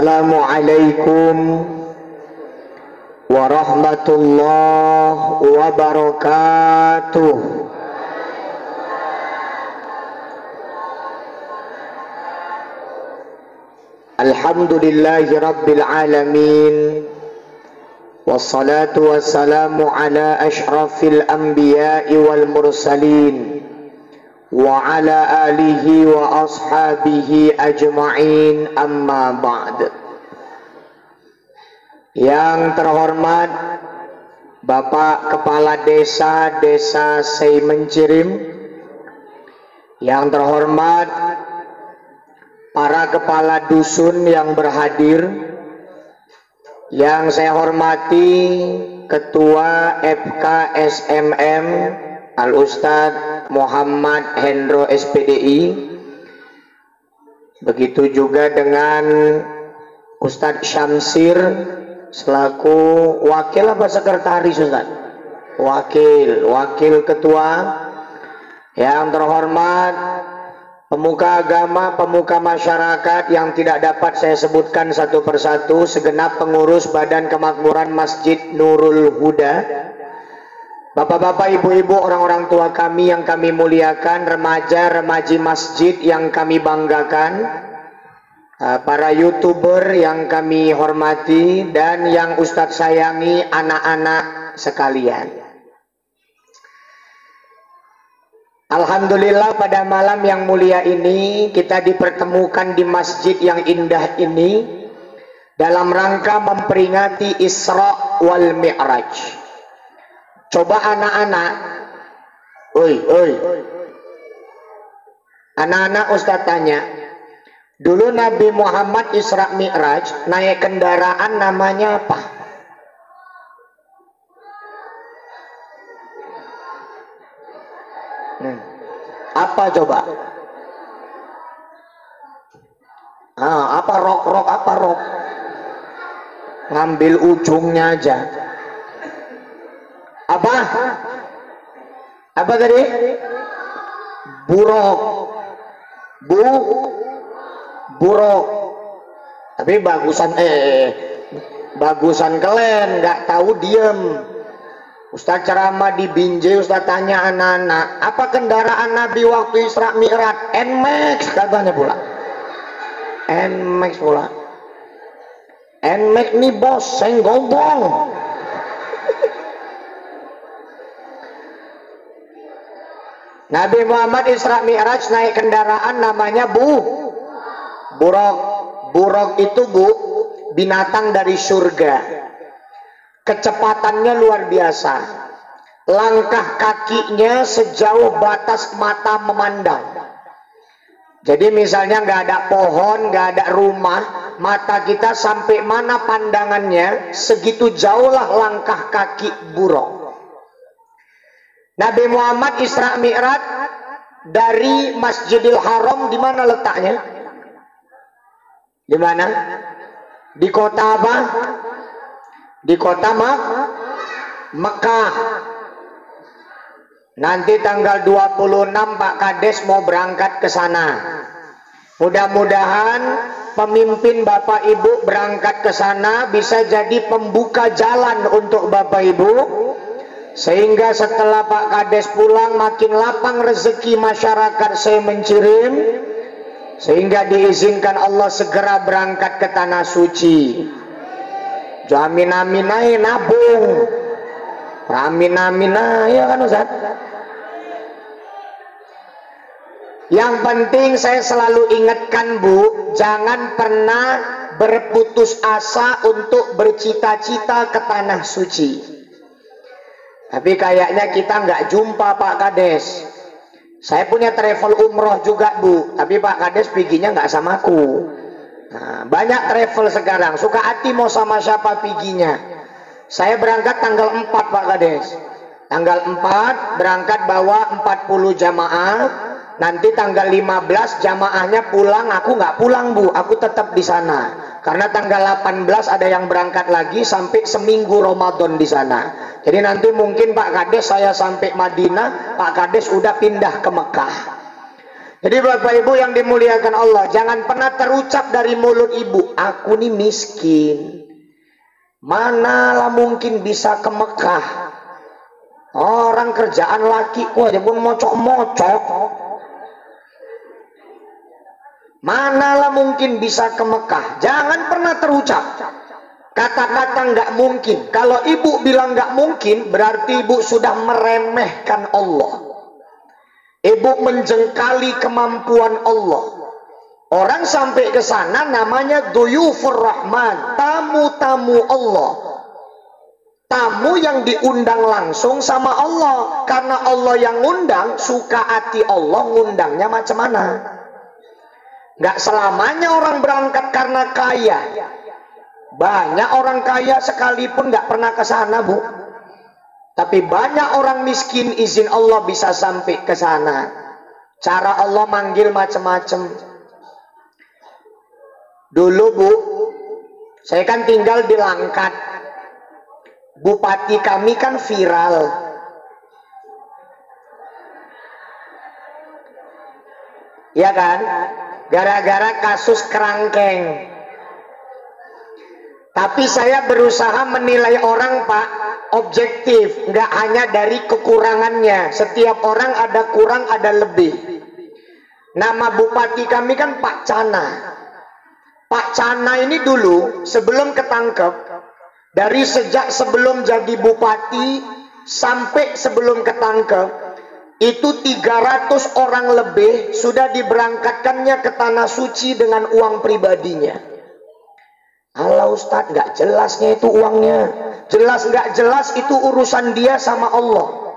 Assalamualaikum warahmatullahi wabarakatuh. Alhamdulillahi rabbil alamin. Wassalatu wassalamu ala ashrafil anbiya'i wal mursalin wa ala alihi wa ashabihi ajma'in, amma ba'd. Yang terhormat Bapak Kepala Desa Seimencirim, yang terhormat para kepala dusun yang berhadir, yang saya hormati Ketua FKSMM Al-Ustadz Muhammad Hendro SPDI, begitu juga dengan Ustadz Syamsir selaku wakil apa sekretaris Ustadz? Wakil ketua. Yang terhormat pemuka agama, pemuka masyarakat yang tidak dapat saya sebutkan satu persatu, segenap pengurus Badan Kemakmuran Masjid Nurul Huda, bapak-bapak, ibu-ibu, orang-orang tua kami yang kami muliakan, remaja-remaji masjid yang kami banggakan, para YouTuber yang kami hormati, dan yang Ustadz sayangi, anak-anak sekalian. Alhamdulillah, pada malam yang mulia ini kita dipertemukan di masjid yang indah ini dalam rangka memperingati Isra wal Mi'raj. Coba anak-anak, anak-anak Ustadz tanya, dulu Nabi Muhammad Isra Mi'raj naik kendaraan namanya apa? Apa coba? Apa rok? Ngambil ujungnya aja. Apa tadi? Buruk. Buruk. Tapi bagusan kalian nggak tahu diem. Ustaz ceramah di Binjai, Ustaz tanya anak-anak, apa kendaraan Nabi waktu Isra Mi'raj? NMAX katanya pula. NMAX pula. NMAX nih bos, senggobong. Nabi Muhammad Isra Mi'raj naik kendaraan namanya buruk. Buruk itu binatang dari surga. Kecepatannya luar biasa, langkah kakinya sejauh batas mata memandang. Jadi misalnya nggak ada pohon, nggak ada rumah, mata kita sampai mana pandangannya, segitu jauhlah langkah kaki buruk. Nabi Muhammad Isra Mi'raj dari Masjidil Haram, di mana letaknya? Di mana? Di kota apa? Di kota Mekah. Nanti tanggal 26 Pak Kades mau berangkat ke sana. Mudah-mudahan pemimpin Bapak Ibu berangkat ke sana bisa jadi pembuka jalan untuk Bapak Ibu, sehingga setelah Pak Kades pulang makin lapang rezeki masyarakat Seimencirim, sehingga diizinkan Allah segera berangkat ke tanah suci. Amin amin aja nabung, amin amin aja kan Ustaz. Yang penting saya selalu ingatkan Bu, jangan pernah berputus asa untuk bercita-cita ke tanah suci. Tapi kayaknya kita nggak jumpa Pak Kades. Saya punya travel umroh juga Bu, tapi Pak Kades perginya nggak sama aku. Nah, banyak travel sekarang, suka hati mau sama siapa piginya. Saya berangkat tanggal 4 Pak Kades. Tanggal 4 berangkat bawa 40 jamaah. Nanti tanggal 15 jamaahnya pulang, aku nggak pulang Bu, aku tetap di sana. Karena tanggal 18 ada yang berangkat lagi sampai seminggu Ramadan di sana. Jadi nanti mungkin Pak Kades saya sampai Madinah, Pak Kades udah pindah ke Mekah. Jadi Bapak Ibu yang dimuliakan Allah, jangan pernah terucap dari mulut ibu, aku nih miskin. Manalah mungkin bisa ke Mekah. Orang kerjaan laki ku aja pun mocok-mocok. Manalah mungkin bisa ke Mekah. Jangan pernah terucap kata-kata nggak mungkin. Kalau ibu bilang nggak mungkin, berarti ibu sudah meremehkan Allah. Ibu menjengkali kemampuan Allah. Orang sampai ke sana namanya duyufur rahman, tamu-tamu Allah. Tamu yang diundang langsung sama Allah. Karena Allah yang ngundang, suka hati Allah ngundangnya macam mana. Nggak selamanya orang berangkat karena kaya. Banyak orang kaya sekalipun nggak pernah ke sana, Bu. Tapi banyak orang miskin izin Allah bisa sampai ke sana. Cara Allah manggil macam-macam. Dulu, Bu, saya kan tinggal di Langkat. Bupati kami kan viral. Ya kan? Gara-gara kasus kerangkeng. Tapi saya berusaha menilai orang, Pak, objektif, nggak hanya dari kekurangannya. Setiap orang ada kurang, ada lebih. Nama bupati kami kan Pak Cana. Pak Cana ini dulu sebelum ketangkep, dari sejak sebelum jadi bupati sampai sebelum ketangkep, itu 300 orang lebih sudah diberangkatkannya ke Tanah Suci dengan uang pribadinya. Allah Ustadz, nggak jelasnya itu uangnya. Jelas nggak jelas itu urusan dia sama Allah.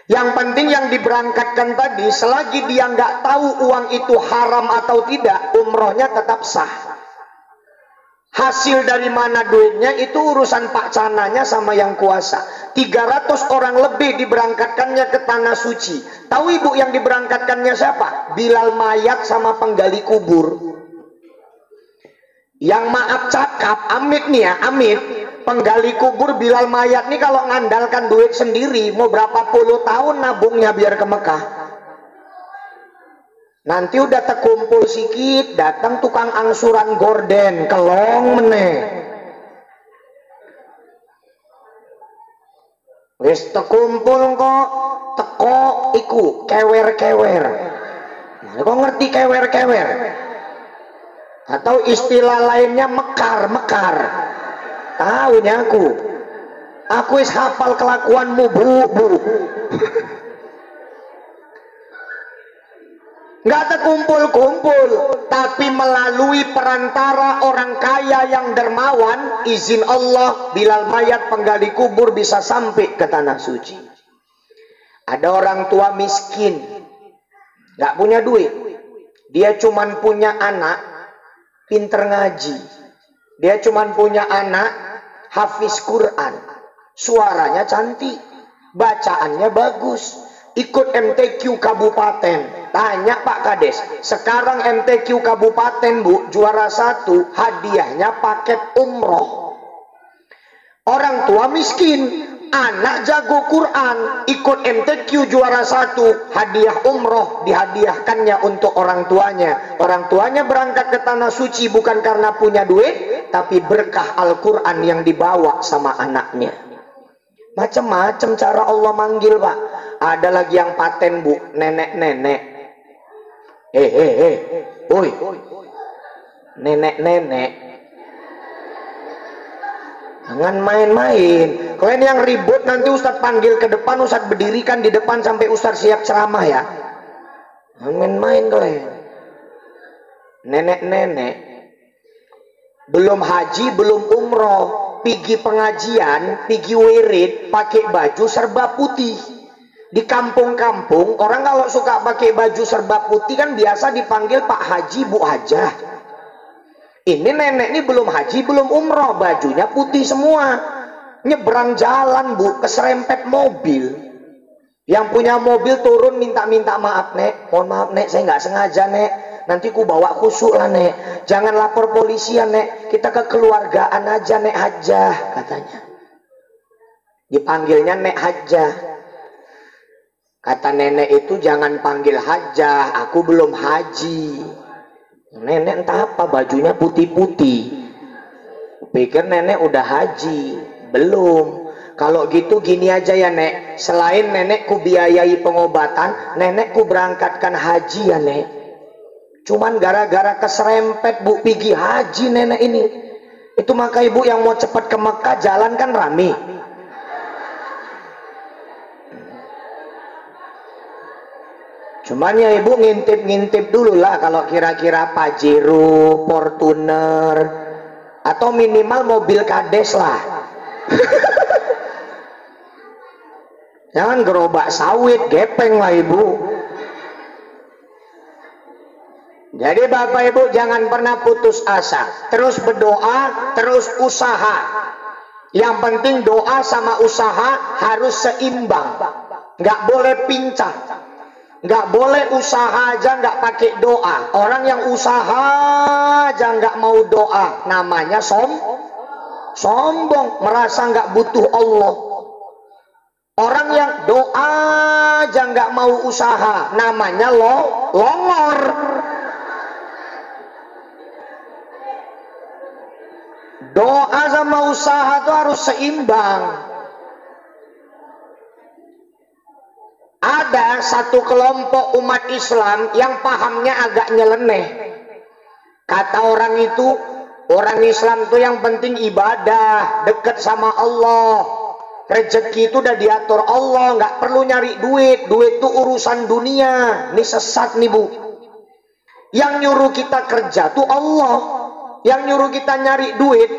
Yang penting yang diberangkatkan tadi, selagi dia nggak tahu uang itu haram atau tidak, umrohnya tetap sah. Hasil dari mana duitnya itu urusan Pak Cananya sama yang kuasa. 300 orang lebih diberangkatkannya ke Tanah Suci. Tahu ibu yang diberangkatkannya siapa? Bilal mayat sama penggali kubur. Yang maaf cakap, Amit nih ya, Amit, penggali kubur Bilal mayat nih kalau ngandalkan duit sendiri, mau berapa puluh tahun nabungnya biar ke Mekah. Nanti udah terkumpul sikit, datang tukang angsuran gorden, kelong meneh. Wis terkumpul kok, teko iku, kewer-kewer. Nah, kok ngerti kewer-kewer? Atau istilah lainnya mekar-mekar. Tahunya aku is hafal kelakuanmu, Bu. Nggak terkumpul-kumpul, tapi melalui perantara orang kaya yang dermawan, izin Allah, Bilal mayat penggali kubur bisa sampai ke Tanah Suci. Ada orang tua miskin, nggak punya duit, dia cuman punya anak pinter ngaji, dia cuman punya anak hafiz Quran, suaranya cantik, bacaannya bagus, ikut MTQ kabupaten. Tanya Pak Kades, sekarang MTQ kabupaten, Bu, juara 1, hadiahnya paket umroh. Orang tua miskin, anak jago Quran, ikut MTQ juara 1, hadiah umroh dihadiahkannya untuk orang tuanya. Orang tuanya berangkat ke Tanah Suci bukan karena punya duit, tapi berkah Al-Quran yang dibawa sama anaknya. Macam-macam cara Allah manggil, Pak. Ada lagi yang paten, Bu, nenek-nenek. Oi, nenek-nenek. Jangan main-main. Kalian yang ribut nanti Ustadz panggil ke depan, Ustadz berdirikan di depan sampai Ustadz siap ceramah ya. Jangan main-main kalian. Nenek-nenek belum haji, belum umroh, pergi pengajian, pergi wirid, pakai baju serba putih. Di kampung-kampung orang kalau suka pakai baju serba putih kan biasa dipanggil Pak Haji, Bu Hajah. Ini nenek ini belum haji, belum umroh, bajunya putih semua. Nyebrang jalan, Bu, keserempet mobil. Yang punya mobil turun minta-minta maaf, Nek. Mohon maaf, Nek, saya nggak sengaja, Nek. Nanti ku bawa khusuk lah, Nek. Jangan lapor polisi ya, Nek. Kita kekeluargaan aja, Nek Hajah, katanya. Dipanggilnya Nek Hajah. Kata nenek itu jangan panggil hajah, aku belum haji. Nenek entah apa bajunya putih-putih. Pikir nenek udah haji, belum. Kalau gitu gini aja ya nek, selain nenekku biayai pengobatan, nenekku berangkatkan haji ya nek. Cuman gara-gara keserempet bu pergi haji nenek ini. Itu maka ibu yang mau cepat ke Mekah jalan kan rame. Cuman ya ibu ngintip-ngintip dulu lah kalau kira-kira Pajero, Fortuner, atau minimal mobil kades lah. Jangan gerobak sawit, gepeng lah ibu. Jadi bapak ibu jangan pernah putus asa. Terus berdoa, terus usaha. Yang penting doa sama usaha harus seimbang. Nggak boleh pincang. Nggak boleh usaha aja nggak pakai doa. Orang yang usaha aja nggak mau doa, namanya sombong, merasa nggak butuh Allah. Orang yang doa aja nggak mau usaha, namanya longor. Doa sama usaha itu harus seimbang. Ada satu kelompok umat Islam yang pahamnya agak nyeleneh. Kata orang itu, orang Islam itu yang penting ibadah, dekat sama Allah. Rezeki itu udah diatur Allah, nggak perlu nyari duit. Duit itu urusan dunia. Ini sesat nih bu. Yang nyuruh kita kerja tuh Allah. Yang nyuruh kita nyari duit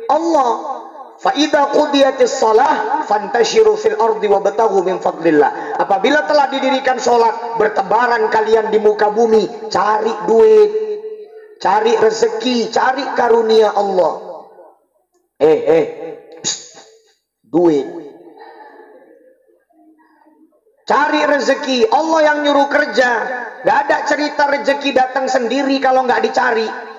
Allah. Fa'idha qudiyatis shalah fantashiru fil ardi wabtaghu min fadlillah. Apabila telah didirikan sholat, bertebaran kalian di muka bumi, cari duit, cari rezeki, cari karunia Allah. Duit. Cari rezeki, Allah yang nyuruh kerja. Gak ada cerita rezeki datang sendiri kalau nggak dicari.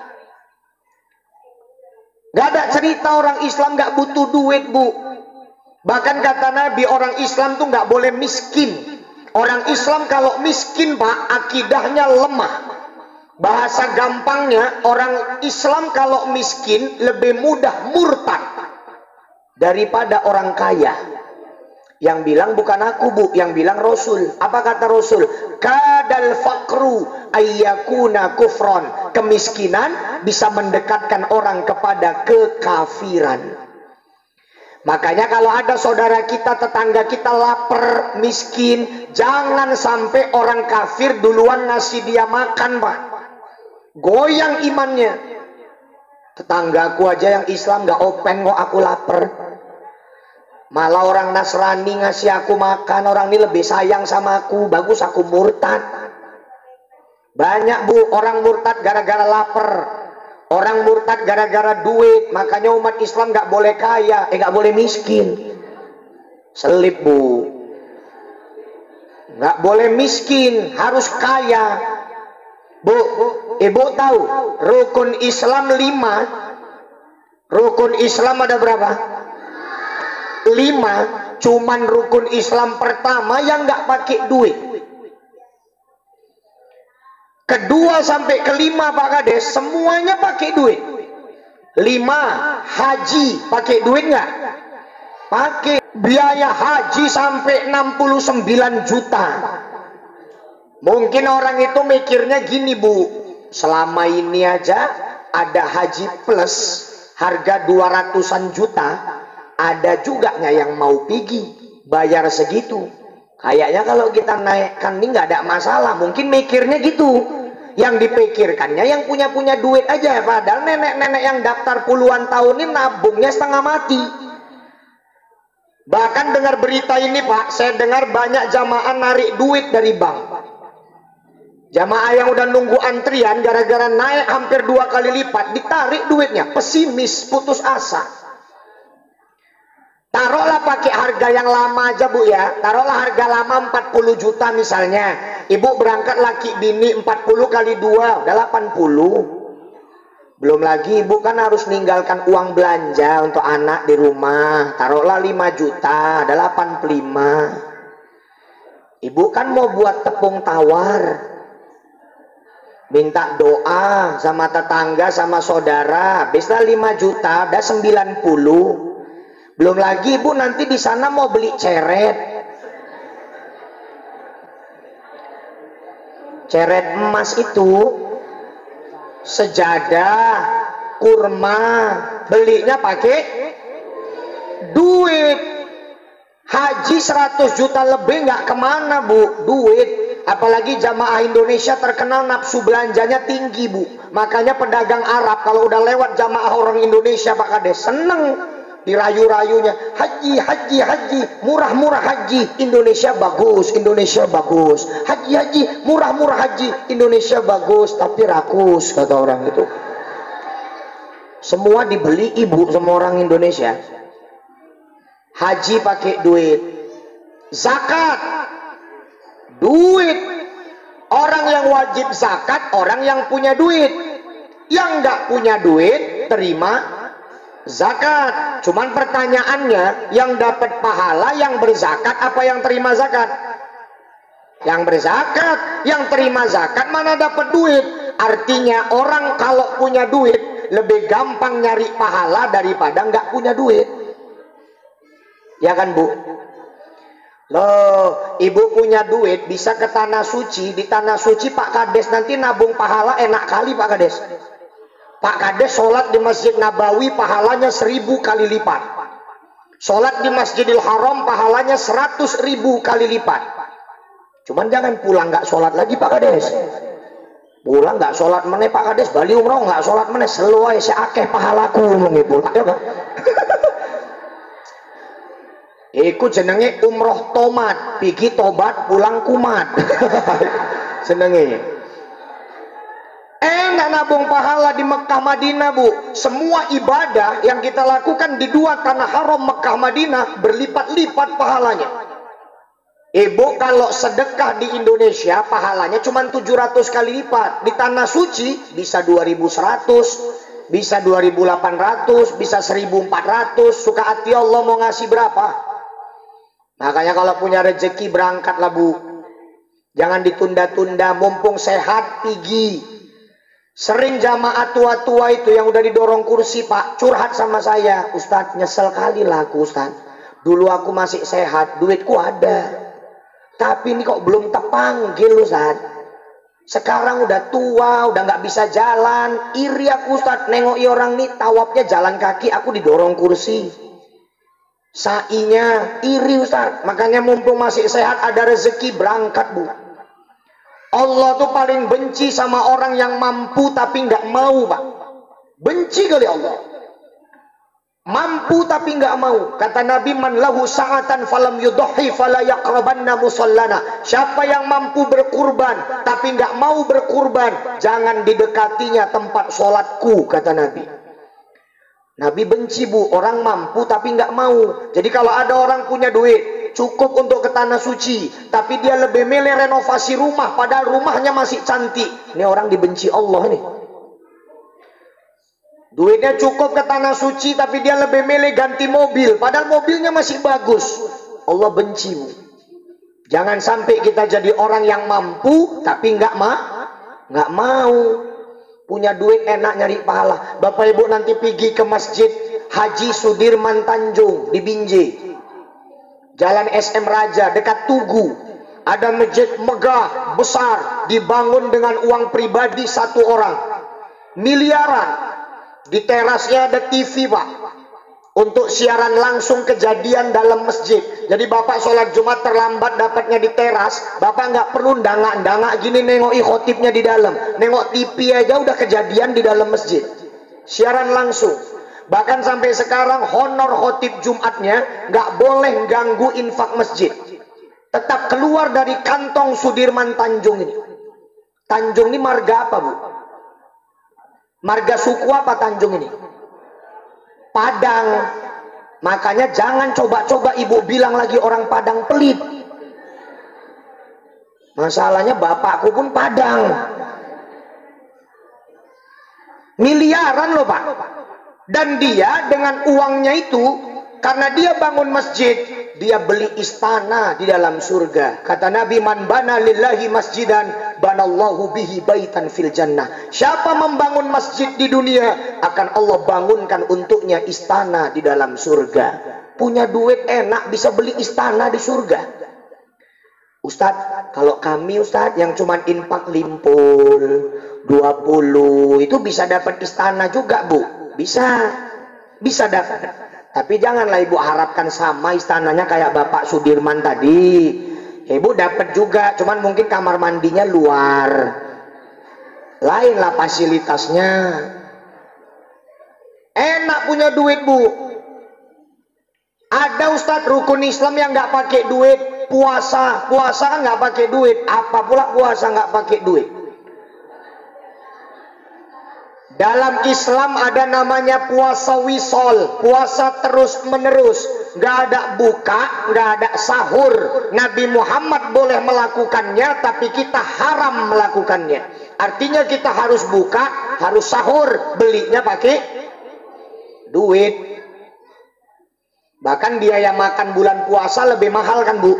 Gak ada cerita orang Islam gak butuh duit bu. Bahkan kata Nabi orang Islam tuh gak boleh miskin. Orang Islam kalau miskin pak, akidahnya lemah. Bahasa gampangnya orang Islam kalau miskin lebih mudah murtad daripada orang kaya. Yang bilang bukan aku bu, yang bilang Rasul. Apa kata Rasul? Kadal fakru ayyakuna kufron. Kemiskinan bisa mendekatkan orang kepada kekafiran. Makanya kalau ada saudara kita, tetangga kita lapar, miskin, jangan sampai orang kafir duluan ngasih dia makan pak. Goyang imannya. Tetanggaku aja yang Islam gak open kok aku lapar. Malah orang Nasrani ngasih aku makan, orang ini lebih sayang sama aku, bagus aku murtad. Banyak bu, orang murtad gara-gara lapar. Orang murtad gara-gara duit. Makanya umat Islam gak boleh kaya, gak boleh miskin. Selip bu. Gak boleh miskin, harus kaya. Bu, ibu tahu rukun Islam 5. Rukun Islam ada berapa? 5. Cuman rukun Islam pertama yang nggak pakai duit. Kedua sampai kelima Pak Kades semuanya pakai duit. 5. Haji pakai duit nggak? Pakai. Biaya haji sampai 69 juta. Mungkin orang itu mikirnya gini bu, selama ini aja ada haji plus harga 200-an juta. Ada juga nggak yang mau pergi bayar segitu? Kayaknya kalau kita naikkan ini nggak ada masalah. Mungkin mikirnya gitu. Yang dipikirkannya yang punya duit aja. Padahal nenek-nenek yang daftar puluhan tahun ini nabungnya setengah mati. Bahkan dengar berita ini Pak, saya dengar banyak jamaah narik duit dari bank. Jamaah yang udah nunggu antrian gara-gara naik hampir 2 kali lipat, ditarik duitnya. Pesimis, putus asa. Taruhlah pakai harga yang lama aja bu ya. Taruhlah harga lama 40 juta misalnya. Ibu berangkat laki bini 40 kali 2 udah 80. Belum lagi ibu kan harus meninggalkan uang belanja untuk anak di rumah. Taruhlah 5 juta ada 85. Ibu kan mau buat tepung tawar, minta doa sama tetangga sama saudara, bisa 5 juta, ada 90. Belum lagi ibu nanti di sana mau beli ceret. Ceret emas itu sejadah, kurma, belinya pakai duit. Haji 100 juta lebih nggak kemana bu, duit. Apalagi jamaah Indonesia terkenal nafsu belanjanya tinggi bu. Makanya pedagang Arab kalau udah lewat jamaah orang Indonesia Pak Kades seneng dirayu-rayunya, haji, haji, haji, murah-murah haji, Indonesia bagus, Indonesia bagus, haji, haji, murah-murah haji, Indonesia bagus, tapi rakus kata orang itu. Semua dibeli ibu sama orang Indonesia. Haji pakai duit, zakat duit. Orang yang wajib zakat orang yang punya duit, yang nggak punya duit terima zakat. Cuman pertanyaannya, yang dapat pahala yang berzakat apa yang terima zakat? Yang berzakat. Yang terima zakat mana dapat duit? Artinya orang kalau punya duit lebih gampang nyari pahala daripada nggak punya duit. Ya kan bu? Loh, ibu punya duit bisa ke tanah suci. Di tanah suci Pak Kades nanti nabung pahala enak kali Pak Kades. Pak Kades sholat di Masjid Nabawi pahalanya 1000 kali lipat. Sholat di Masjidil Haram pahalanya 100.000 kali lipat. Cuman jangan pulang nggak sholat lagi Pak Kades. Pulang nggak sholat meneh Pak Kades, bali umroh nggak sholat meneh, seluai seakeh pahalaku mengipul. Ya Pak? Iku jenenge umroh tomat, pigi tobat pulang kumat. Senenge. Enak nabung pahala di Mekah Madinah bu. Semua ibadah yang kita lakukan di dua tanah haram Mekah Madinah berlipat-lipat pahalanya. Ibu kalau sedekah di Indonesia pahalanya cuma 700 kali lipat. Di tanah suci bisa 2100, bisa 2800, bisa 1400. Suka hati Allah mau ngasih berapa. Makanya kalau punya rezeki berangkatlah bu. Jangan ditunda-tunda, mumpung sehat pergi. Sering jamaah tua-tua itu yang udah didorong kursi Pak curhat sama saya, Ustadz nyesel kali lah aku Ustadz. Dulu aku masih sehat, duitku ada. Tapi ini kok belum terpanggil Ustadz. Sekarang udah tua, udah nggak bisa jalan. Iri aku Ustadz, nengoki orang nih tawafnya jalan kaki, aku didorong kursi. Sainya iri Ustaz. Makanya mumpung masih sehat ada rezeki berangkat bu. Allah tuh paling benci sama orang yang mampu tapi nggak mau Pak. Benci kali Allah. Mampu tapi nggak mau. Kata Nabi, man lahu sa'atan falam yudhi fala yaqrabanna musallana. Siapa yang mampu berkurban tapi nggak mau berkurban, jangan didekatinya tempat sholatku, kata Nabi. Nabi benci bu, orang mampu tapi nggak mau. Jadi kalau ada orang punya duit cukup untuk ke tanah suci, tapi dia lebih milih renovasi rumah, padahal rumahnya masih cantik, ini orang dibenci Allah nih. Duitnya cukup ke tanah suci, tapi dia lebih milih ganti mobil, padahal mobilnya masih bagus. Allah benci bu. Jangan sampai kita jadi orang yang mampu tapi nggak mau. Punya duit enak nyari pahala. Bapak ibu nanti pergi ke Masjid Haji Sudirman Tanjung di Binjai, Jalan SM Raja dekat Tugu. Ada masjid megah besar, dibangun dengan uang pribadi satu orang, miliaran. Di terasnya ada TV Pak, untuk siaran langsung kejadian dalam masjid. Jadi bapak sholat Jumat terlambat dapatnya di teras, bapak nggak perlu dangak-dangak gini nengoki khotibnya di dalam, nengok TV aja udah kejadian di dalam masjid, siaran langsung. Bahkan sampai sekarang honor khotib Jumatnya nggak boleh ganggu infak masjid, tetap keluar dari kantong Sudirman Tanjung ini. Tanjung ini marga apa bu? Marga suku apa Tanjung ini? Padang. Makanya jangan coba-coba ibu bilang lagi orang Padang pelit. Masalahnya bapakku pun Padang. Miliaran loh Pak. Dan dia dengan uangnya itu, karena dia bangun masjid, dia beli istana di dalam surga. Kata Nabi, man bana lillahi masjidan banallahu bihi baitan fil jannah. Siapa membangun masjid di dunia, akan Allah bangunkan untuknya istana di dalam surga. Punya duit enak, bisa beli istana di surga. Ustadz, kalau kami Ustadz yang cuman infak limpul 20 itu bisa dapat istana juga, Bu. Bisa dapat. Tapi janganlah ibu harapkan sama istananya kayak Bapak Sudirman tadi. Ibu dapat juga, cuman mungkin kamar mandinya luar. Lainlah fasilitasnya. Enak punya duit, Bu. Ada Ustadz rukun Islam yang nggak pakai duit. Puasa kan nggak pakai duit. Apa pula puasa nggak pakai duit? Dalam Islam ada namanya puasa wisol, puasa terus menerus, nggak ada buka, nggak ada sahur. Nabi Muhammad boleh melakukannya, tapi kita haram melakukannya. Artinya kita harus buka, harus sahur, belinya pakai duit. Bahkan biaya makan bulan puasa lebih mahal kan, Bu?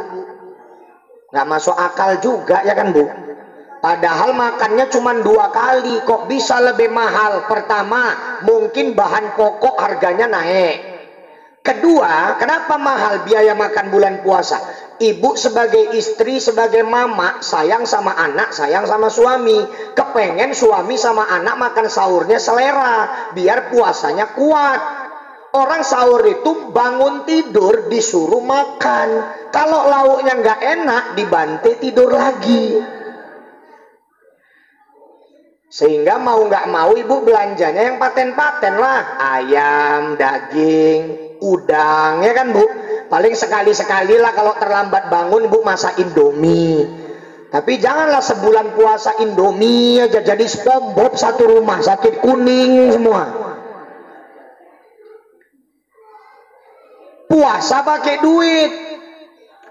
Nggak masuk akal juga ya kan, Bu? Padahal makannya cuma 2 kali, kok bisa lebih mahal? Pertama, mungkin bahan pokok harganya naik. Kedua, kenapa mahal biaya makan bulan puasa? Ibu sebagai istri, sebagai mama, sayang sama anak, sayang sama suami. Kepengen suami sama anak makan sahurnya selera, biar puasanya kuat. Orang sahur itu bangun tidur disuruh makan. Kalau lauknya nggak enak, dibantai tidur lagi. Sehingga mau nggak mau ibu belanjanya yang paten-paten lah. Ayam, daging, udang, ya kan, Bu? Paling sekali-sekali lah kalau terlambat bangun ibu masak Indomie. Tapi janganlah sebulan puasa Indomie aja, jadi SpongeBob satu rumah, sakit kuning semua. Puasa pakai duit.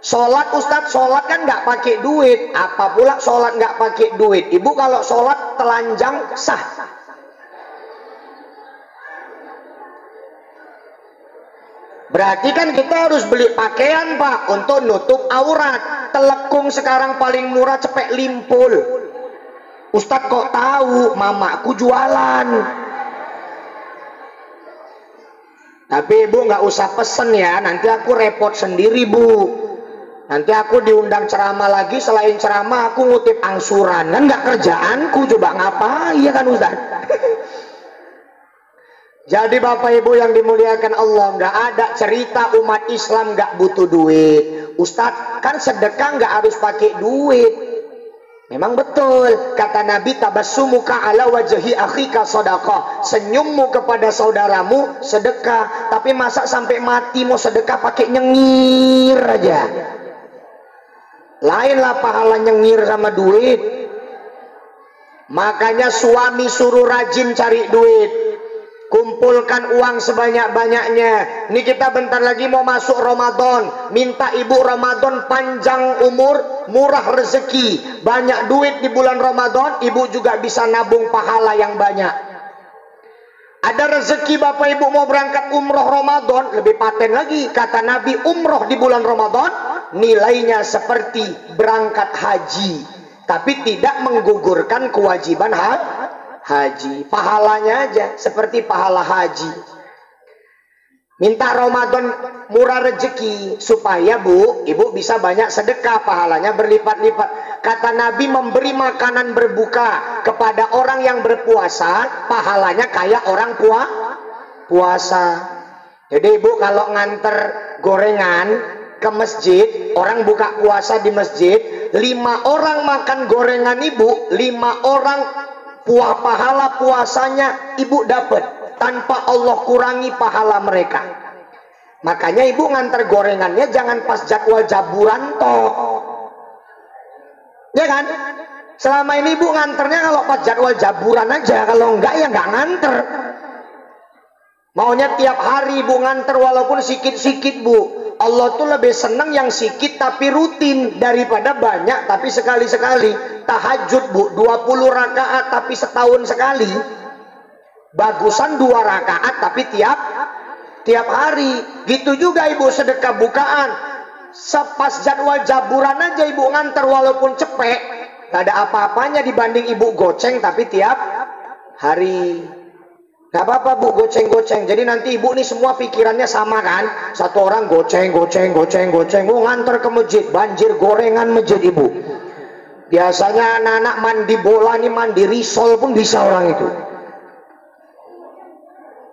Sholat Ustadz, sholat kan nggak pakai duit. Apa pula sholat nggak pakai duit? Ibu kalau sholat telanjang sah. Berarti kan kita harus beli pakaian, Pak, untuk nutup aurat. Telekung sekarang paling murah cepek limpul. Ustadz kok tahu? Mamaku jualan. Tapi ibu nggak usah pesen ya, nanti aku repot sendiri, Bu. Nanti aku diundang ceramah lagi, selain ceramah aku ngutip angsuran. Kan nggak kerjaanku, coba ngapain ya kan Ustaz? Jadi Bapak Ibu yang dimuliakan Allah, nggak ada cerita umat Islam nggak butuh duit. Ustadz, kan sedekah nggak harus pakai duit. Memang betul, kata Nabi, tabassumuka ala wajhi akhika sedekah. Senyummu kepada saudaramu sedekah. Tapi masa sampai mati mau sedekah pakai nyengir aja? Lainlah pahala nyengir sama duit. Makanya suami suruh rajin cari duit. Kumpulkan uang sebanyak-banyaknya. Ini kita bentar lagi mau masuk Ramadan. Minta ibu Ramadan panjang umur, murah rezeki, banyak duit di bulan Ramadan. Ibu juga bisa nabung pahala yang banyak. Ada rezeki Bapak Ibu mau berangkat umroh Ramadan, lebih paten lagi. Kata Nabi, umroh di bulan Ramadan nilainya seperti berangkat haji, tapi tidak menggugurkan kewajiban haji. Pahalanya aja seperti pahala haji. Minta Ramadan murah rezeki supaya Bu, ibu bisa banyak sedekah, pahalanya berlipat-lipat. Kata Nabi, memberi makanan berbuka kepada orang yang berpuasa, pahalanya kayak orang puasa. Jadi ibu kalau nganter gorengan ke masjid, orang buka puasa di masjid, 5 orang makan gorengan ibu, 5 orang pahala puasanya ibu dapat tanpa Allah kurangi pahala mereka. Makanya ibu nganter gorengannya jangan pas jadwal jaburan toh, ya kan? Selama ini ibu nganternya kalau pas jadwal jaburan aja, kalau enggak ya enggak nganter. Maunya tiap hari ibu nganter walaupun sikit-sikit, Bu. Allah tuh lebih senang yang sikit tapi rutin daripada banyak tapi sekali-sekali. Tahajud, Bu, 20 rakaat tapi setahun sekali. Bagusan 2 rakaat tapi tiap hari. Gitu juga ibu sedekah bukaan. Sepas jadwal jaburan aja ibu nganter walaupun cepet, gak ada apa-apanya dibanding ibu goceng tapi tiap hari. Gak apa-apa bu, goceng-goceng. Jadi nanti ibu nih semua pikirannya sama kan? Satu orang goceng. Nganter ke masjid, banjir gorengan masjid ibu. Biasanya anak-anak mandi bola nih, mandi risol pun bisa orang itu.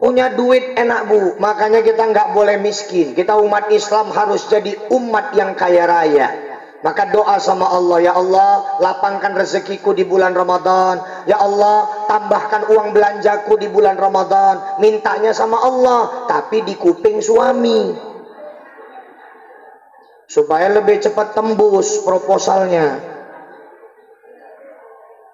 Punya duit enak bu, makanya kita nggak boleh miskin. Kita umat Islam harus jadi umat yang kaya raya. Maka doa sama Allah, ya Allah lapangkan rezekiku di bulan Ramadan, ya Allah tambahkan uang belanjaku di bulan Ramadan. Mintanya sama Allah, tapi di kuping suami, supaya lebih cepat tembus proposalnya.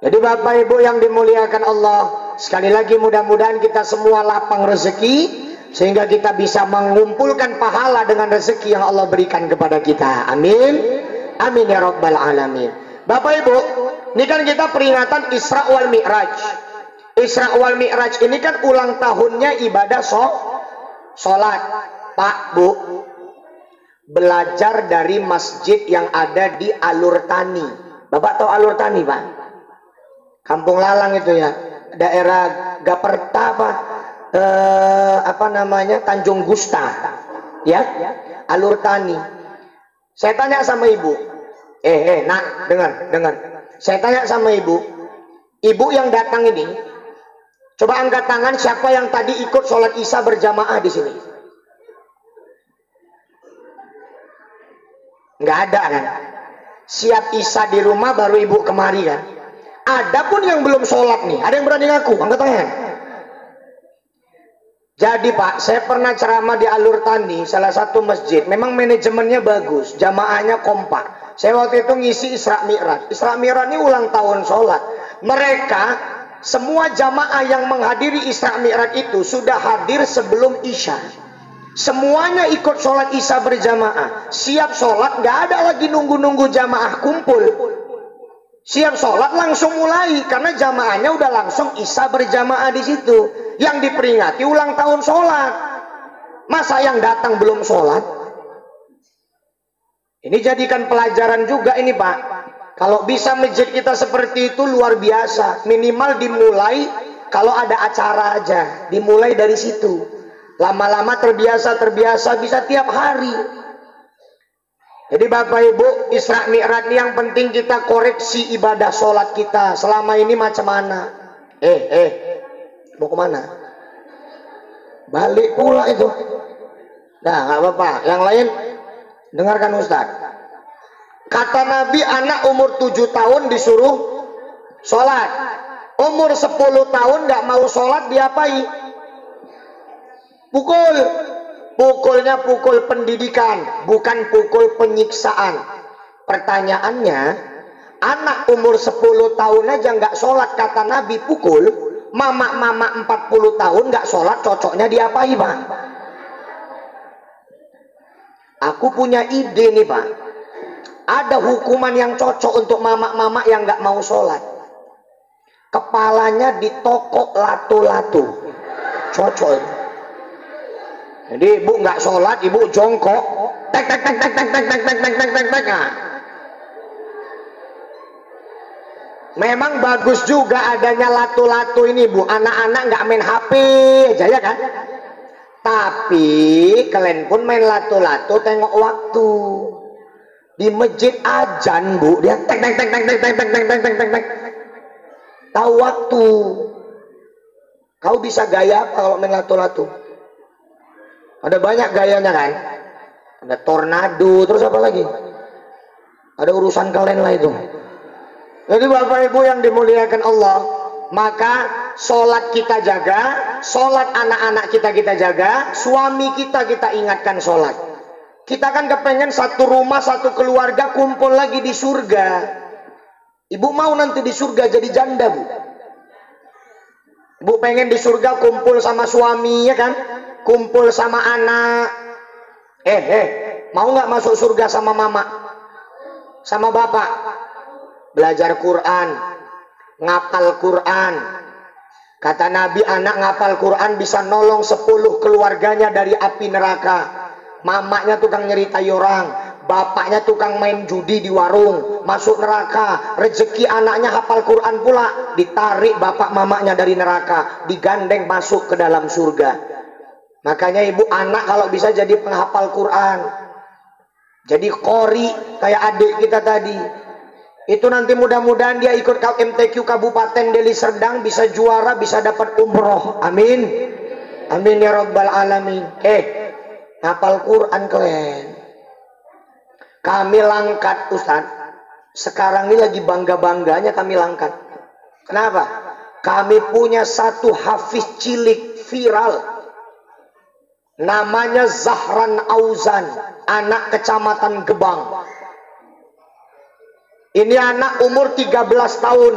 Jadi Bapak Ibu yang dimuliakan Allah, sekali lagi mudah-mudahan kita semua lapang rezeki, sehingga kita bisa mengumpulkan pahala dengan rezeki yang Allah berikan kepada kita. Amin. Amin ya rabbal alamin. Bapak Ibu, ini kan kita peringatan Isra wal Mi'raj. Isra wal Mi'raj ini kan ulang tahunnya ibadah sholat. Pak, Bu, belajar dari masjid yang ada di Alur Tani. Bapak tahu Alur Tani, Pak? Kampung Lalang itu ya, daerah Gaperta apa namanya, Tanjung Gusta, ya, Alur Tani. Saya tanya sama ibu, nak, dengar. Saya tanya sama ibu yang datang ini, coba angkat tangan siapa yang tadi ikut sholat Isya berjamaah di sini? Nggak ada kan? Siap Isya di rumah baru ibu kemari kan? Ada pun yang belum sholat nih, ada yang berani ngaku? Angkat tangan. Jadi Pak, saya pernah ceramah di Alur Tani, salah satu masjid. Memang manajemennya bagus, jamaahnya kompak. Saya waktu itu ngisi Isra Mi'raj. Isra Mi'raj ini ulang tahun sholat. Mereka, semua jamaah yang menghadiri Isra Mi'raj itu sudah hadir sebelum Isya. Semuanya ikut sholat Isya berjamaah. Siap sholat, nggak ada lagi nunggu-nunggu jamaah kumpul. Siap sholat langsung mulai, karena jamaahnya udah langsung Isya berjamaah di situ. Yang diperingati ulang tahun sholat. Masa yang datang belum sholat? Ini jadikan pelajaran juga ini Pak. Kalau bisa masjid kita seperti itu luar biasa. Minimal dimulai kalau ada acara aja, dimulai dari situ. Lama-lama terbiasa bisa tiap hari. Jadi Bapak Ibu, Isra Mi'raj ini yang penting kita koreksi ibadah sholat kita. Selama ini macam mana? Mau kemana? Balik pula itu. Nah, nggak apa-apa. Yang lain, dengarkan Ustaz. Kata Nabi, anak umur 7 tahun disuruh sholat. Umur 10 tahun nggak mau sholat, diapai? Pukul. Pukulnya pukul pendidikan, bukan pukul penyiksaan. Pertanyaannya, anak umur 10 tahun aja nggak sholat, kata Nabi pukul. Mama 40 tahun nggak sholat, cocoknya diapai Pak? Aku punya ide nih Pak. Ada hukuman yang cocok untuk mama-mama yang nggak mau sholat. Kepalanya ditokok lato-lato. Cocok itu. Jadi ibu nggak sholat, ibu jongkok, tek. Memang bagus juga adanya lato-lato ini bu, anak-anak nggak main HP aja ya kan? Tapi kalian pun main lato-lato tengok waktu. Di masjid ajan bu, dia tek. Tahu waktu. Kau bisa gaya apa kalau main lato-lato? Ada banyak gayanya kan? Ada tornado, terus apa lagi? Ada urusan kalian lah itu. Jadi Bapak Ibu yang dimuliakan Allah, maka sholat kita jaga, sholat anak-anak kita jaga, suami kita ingatkan sholat. Kita kan kepengen satu rumah, satu keluarga kumpul lagi di surga. Ibu mau nanti di surga jadi janda bu? Ibu pengen di surga kumpul sama suami ya kan? Kumpul sama anak. Mau nggak masuk surga sama mama? Sama bapak? Belajar Quran, ngapal Quran. Kata Nabi, anak ngapal Quran bisa nolong 10 keluarganya dari api neraka. Mamanya tukang nyeritai orang, bapaknya tukang main judi di warung, masuk neraka. Rezeki anaknya hafal Quran pula, ditarik bapak mamanya dari neraka, digandeng masuk ke dalam surga. Makanya ibu, anak kalau bisa jadi penghafal Quran, jadi qori kayak adik kita tadi. Itu nanti mudah-mudahan dia ikut MTQ Kabupaten Deli Serdang, bisa juara, bisa dapat umroh. Amin. Amin ya rabbal alamin. Hafal Quran kalian. Kami langkat Ustaz. Sekarang ini lagi bangga-bangganya kami langkat. Kenapa? Kami punya satu hafiz cilik viral. Namanya Zahran Auzan, anak kecamatan Gebang. Ini anak umur 13 tahun.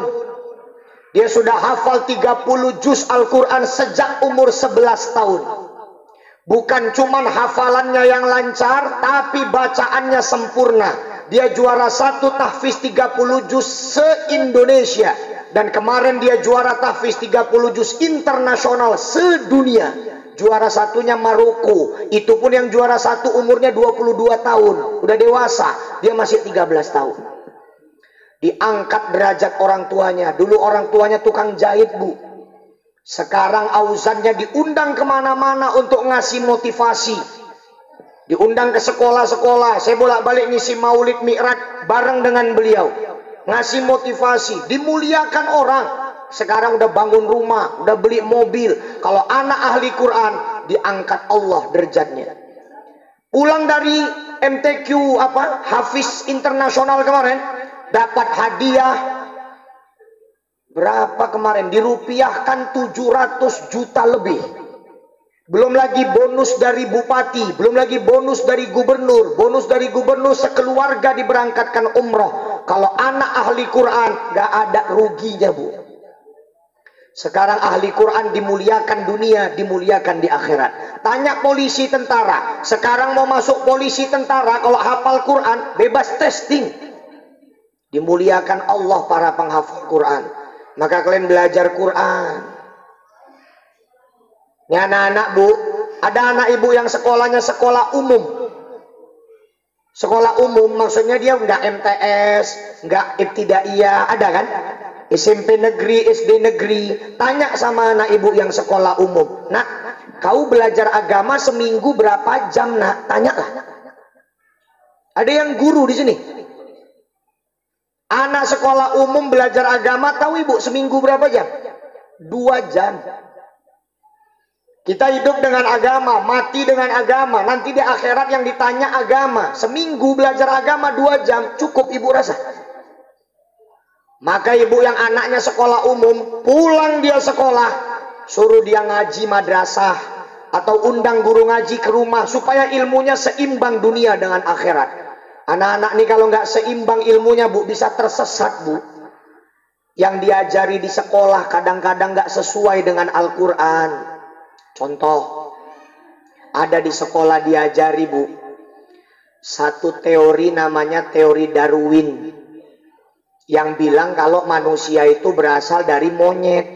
Dia sudah hafal 30 juz Al-Quran sejak umur 11 tahun. Bukan cuman hafalannya yang lancar, tapi bacaannya sempurna. Dia juara 1 tahfiz 30 juz se-Indonesia. Dan kemarin dia juara tahfiz 30 juz internasional sedunia. Juara satunya Maroko. Itu pun yang juara 1 umurnya 22 tahun. Udah dewasa, dia masih 13 tahun. Diangkat derajat orang tuanya. Dulu orang tuanya tukang jahit, Bu. Sekarang Auzannya diundang kemana-mana untuk ngasih motivasi. Diundang ke sekolah-sekolah. Saya bolak-balik ngisi maulid mi'raj bareng dengan beliau. Ngasih motivasi. Dimuliakan orang. Sekarang udah bangun rumah, udah beli mobil. Kalau anak ahli Quran, diangkat Allah derajatnya. Pulang dari MTQ Hafiz Internasional kemarin, dapat hadiah berapa kemarin? Dirupiahkan 700 juta lebih. Belum lagi bonus dari bupati, belum lagi bonus dari gubernur. Bonus dari gubernur sekeluarga diberangkatkan umroh. Kalau anak ahli Quran, gak ada ruginya, Bu. Sekarang ahli Quran dimuliakan dunia, dimuliakan di akhirat. Tanya polisi tentara. Sekarang mau masuk polisi tentara, kalau hafal Quran, bebas testing. Dimuliakan Allah para penghafal Quran. Maka kalian belajar Quran. Ini anak-anak, Bu. Ada anak ibu yang sekolahnya sekolah umum. Sekolah umum maksudnya dia nggak MTS, nggak ibtidaiyah, ada kan? SMP negeri, SD negeri. Tanya sama anak ibu yang sekolah umum. Nak, kau belajar agama seminggu berapa jam, nak? Tanyalah. Ada yang guru di sini. Anak sekolah umum belajar agama, tahu ibu seminggu berapa jam? 2 jam. Kita hidup dengan agama, mati dengan agama. Nanti di akhirat yang ditanya agama. Seminggu belajar agama 2 jam, cukup ibu rasa? Maka ibu yang anaknya sekolah umum, pulang dia sekolah, suruh dia ngaji madrasah. Atau undang guru ngaji ke rumah, supaya ilmunya seimbang dunia dengan akhirat. Anak-anak ini kalau nggak seimbang ilmunya, Bu, bisa tersesat, Bu. Yang diajari di sekolah kadang-kadang nggak sesuai dengan Al-Quran. Contoh, ada di sekolah diajari, Bu, satu teori namanya teori Darwin, yang bilang kalau manusia itu berasal dari monyet.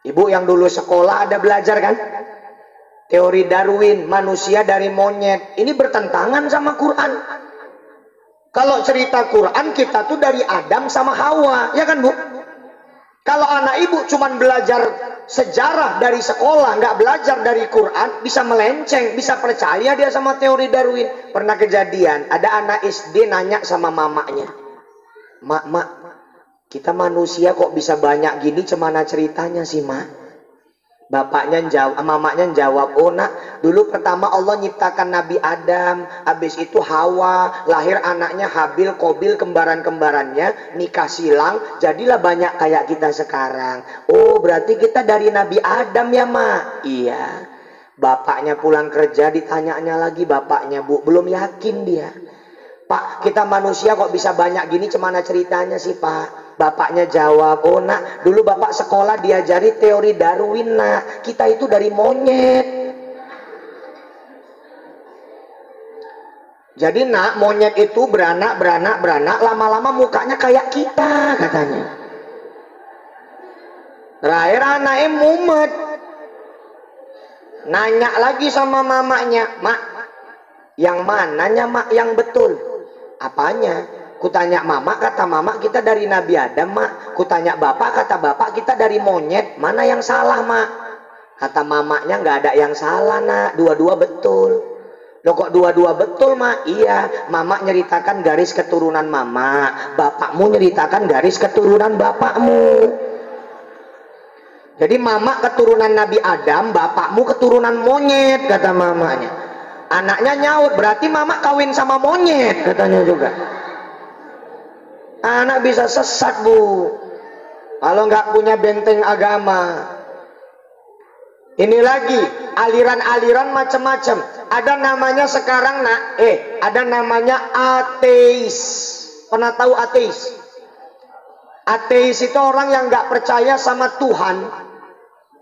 Ibu yang dulu sekolah ada belajar kan? Teori Darwin, manusia dari monyet. Ini bertentangan sama Quran. Kalau cerita Quran, kita tuh dari Adam sama Hawa, ya kan, Bu? Kalau anak ibu cuman belajar sejarah dari sekolah, nggak belajar dari Quran, bisa melenceng, bisa percaya dia sama teori Darwin. Pernah kejadian, ada anak SD nanya sama mamanya, Mak, kita manusia kok bisa banyak gini, cemana ceritanya sih, Mak? Mamanya jawab, oh nak, dulu pertama Allah nyiptakan Nabi Adam, habis itu Hawa, lahir anaknya Habil, Kobil, kembaran-kembarannya, nikah silang, jadilah banyak kayak kita sekarang. Oh, berarti kita dari Nabi Adam ya, Mak? Iya. Bapaknya pulang kerja, ditanyanya lagi bapaknya, Bu, belum yakin dia. Pak, kita manusia kok bisa banyak gini, cemana ceritanya sih, Pak? Bapaknya jawab, oh nak, dulu bapak sekolah diajari teori Darwin, nak. Kita itu dari monyet. Jadi nak, monyet itu beranak, lama-lama mukanya kayak kita, katanya. Terakhir anaknya mumet. Nanya lagi sama mamanya, Mak, Yang mananya mak yang betul? Apanya? Kutanya mama, kata mama kita dari Nabi Adam mak. Kutanya bapak, kata bapak kita dari monyet. Mana yang salah mak? Kata mamanya nggak ada yang salah nak, dua-dua betul. Loh kok dua-dua betul mak? Iya, mama nyeritakan garis keturunan mama, bapakmu nyeritakan garis keturunan bapakmu. Jadi mama keturunan Nabi Adam, bapakmu keturunan monyet, kata mamanya. Anaknya nyaut, berarti mama kawin sama monyet, katanya juga. Anak bisa sesat bu, kalau nggak punya benteng agama. Ini lagi, aliran-aliran macam-macam. Ada namanya sekarang nak, ada namanya ateis. Pernah tahu ateis? Ateis itu orang yang nggak percaya sama Tuhan.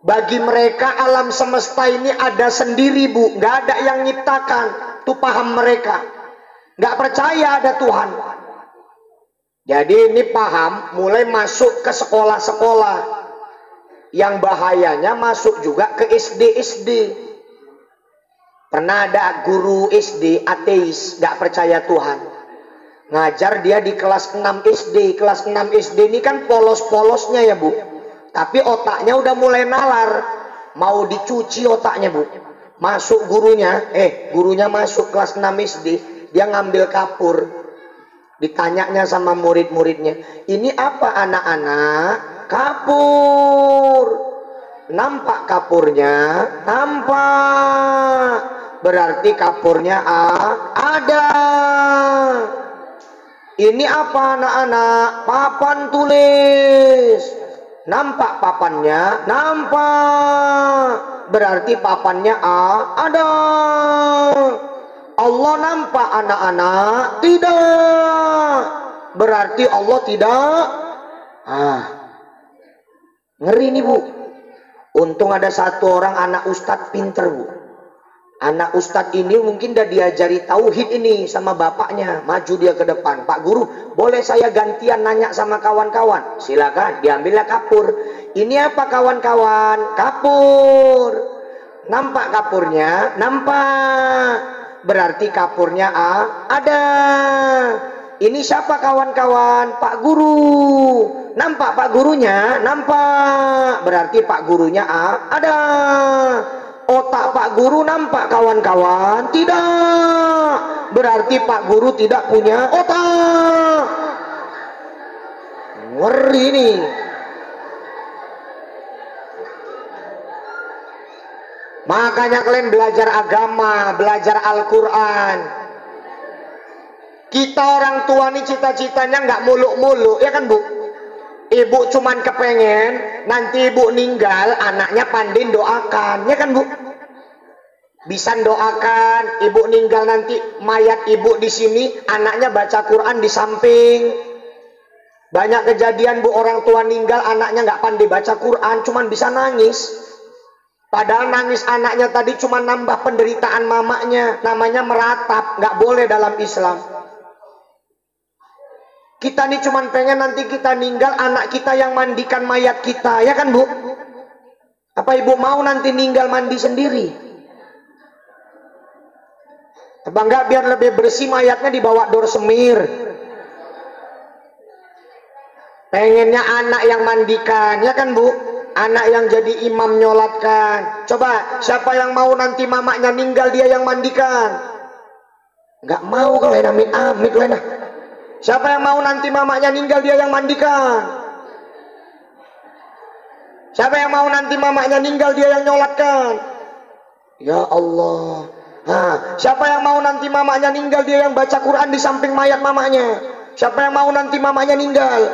Bagi mereka alam semesta ini ada sendiri bu, nggak ada yang nyiptakan. Itu paham mereka. Nggak percaya ada Tuhan. Jadi ini paham, mulai masuk ke sekolah-sekolah. Yang bahayanya masuk juga ke SD-SD. Pernah ada guru SD ateis, nggak percaya Tuhan. Ngajar dia di kelas 6 SD. Kelas 6 SD ini kan polos-polosnya ya bu. Tapi otaknya udah mulai nalar. Mau dicuci otaknya bu. Masuk gurunya, gurunya masuk kelas 6 SD. Dia ngambil kapur. Ditanyanya sama murid-muridnya, ini apa anak-anak? Kapur. Nampak kapurnya? Nampak. Berarti kapurnya ada. Ini apa anak-anak? Papan tulis. Nampak papannya? Nampak. Berarti papannya ada. Allah nampak anak-anak? Tidak. Berarti Allah tidak. Ngeri nih bu. Untung ada satu orang anak ustadz pinter bu. Anak ustadz ini mungkin udah diajari tauhid ini sama bapaknya. Maju dia ke depan. Pak guru, boleh saya gantian nanya sama kawan-kawan? Silakan, diambillah kapur. Ini apa kawan-kawan? Kapur. Nampak kapurnya? Nampak. Berarti kapurnya ada. Ini siapa kawan-kawan? Pak guru. Nampak pak gurunya? Nampak. Berarti pak gurunya ada. Otak pak guru nampak kawan-kawan? Tidak. Berarti pak guru tidak punya otak. Ngeri nih. Makanya kalian belajar agama, belajar Al-Quran. Kita orang tua nih cita-citanya nggak muluk-muluk, ya kan bu? Ibu cuman kepengen nanti ibu ninggal, anaknya pandai doakan, ya kan bu? Bisa doakan, ibu ninggal nanti mayat ibu di sini, anaknya baca Quran di samping. Banyak kejadian bu, orang tua ninggal, anaknya nggak pandai baca Quran, cuman bisa nangis. Padahal nangis anaknya tadi cuma nambah penderitaan mamanya. Namanya meratap. Nggak boleh dalam Islam. Kita nih cuma pengen nanti kita ninggal, anak kita yang mandikan mayat kita. Ya kan bu? Apa ibu mau nanti ninggal mandi sendiri? Apa enggak biar lebih bersih mayatnya dibawa dor semir? Pengennya anak yang mandikan. Ya kan bu? Anak yang jadi imam nyolatkan. Coba, siapa yang mau nanti mamanya ninggal dia yang mandikan? Nggak mau kalau amit-amit lah. Siapa yang mau nanti mamanya ninggal dia yang mandikan? Siapa yang mau nanti mamanya ninggal dia yang nyolatkan? Ya Allah. Siapa yang mau nanti mamanya ninggal dia yang baca Quran di samping mayat mamanya? Siapa yang mau nanti mamanya ninggal?